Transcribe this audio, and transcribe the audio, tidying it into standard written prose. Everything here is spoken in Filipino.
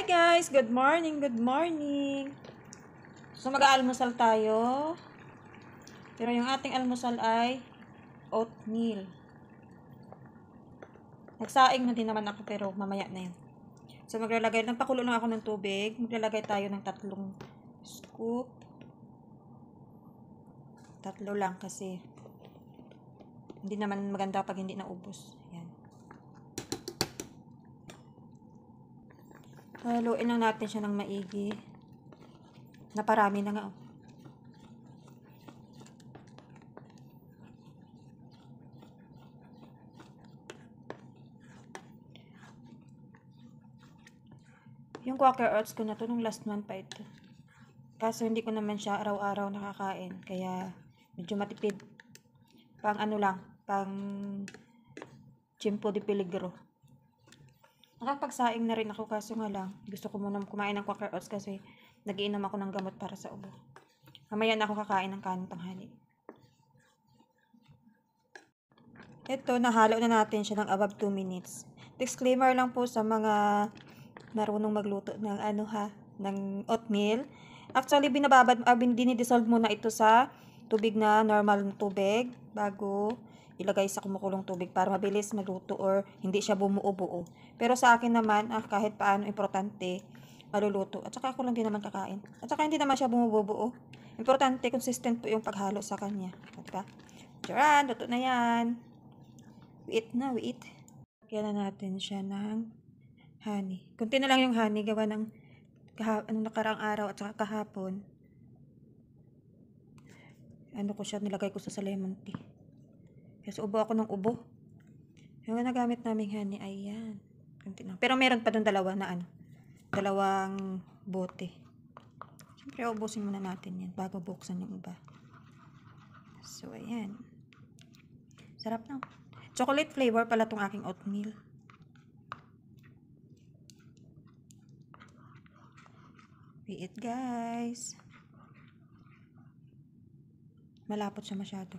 Hi guys! Good morning! Good morning! So mag-aalmusal tayo. Pero yung ating almusal ay oatmeal. Nagsaing na din naman ako pero mamaya na yun. So nagpakulo lang ako ng tubig. Maglalagay tayo ng 3 scoop. 3 lang kasi hindi naman maganda pag hindi naubos. Ayan. Haluin lang natin siya ng maigi. Naparami na nga. Yung Quaker Oats ko na to, nung last month pa ito. Kaso hindi ko naman siya araw-araw nakakain. Kaya medyo matipid. Pang ano lang, pang Chimpo de Peligro. Nakapagsaing na rin ako kaso nga lang, gusto ko muna kumain ng Quaker Oats kasi nagiinom ako ng gamot para sa ubo. Mamaya na ako kakain ng kanong tanghali. Ito, nahalo na natin siya ng above 2 minutes. Disclaimer lang po sa mga marunong magluto ng ng oatmeal. Actually, dinidissolve muna ito sa tubig na normal na tubig bago ilagay sa kumukulong tubig para mabilis maluto or hindi siya bumuo-buo. Pero sa akin naman, kahit paano importante, maluluto. At saka ako lang din naman kakain. At saka hindi naman siya bumubuo. Importante, consistent po yung paghalo sa kanya. Diba? Charan, luto na yan. We eat. Lagyan na natin siya ng honey. Kunti na lang yung honey, gawa ng nakaraang araw at saka kahapon. Nilagay ko sa lemon tea. Kasi ubo ako ng ubo. Yung nagamit naming honey, ayan. Kunti lang. Pero meron pa doon dalawang bote. Siyempre, ubusin muna natin yan bago buksan yung iba. So, ayan. Sarap na. Chocolate flavor pala tong aking oatmeal. We eat, guys. Malapot siya masyado.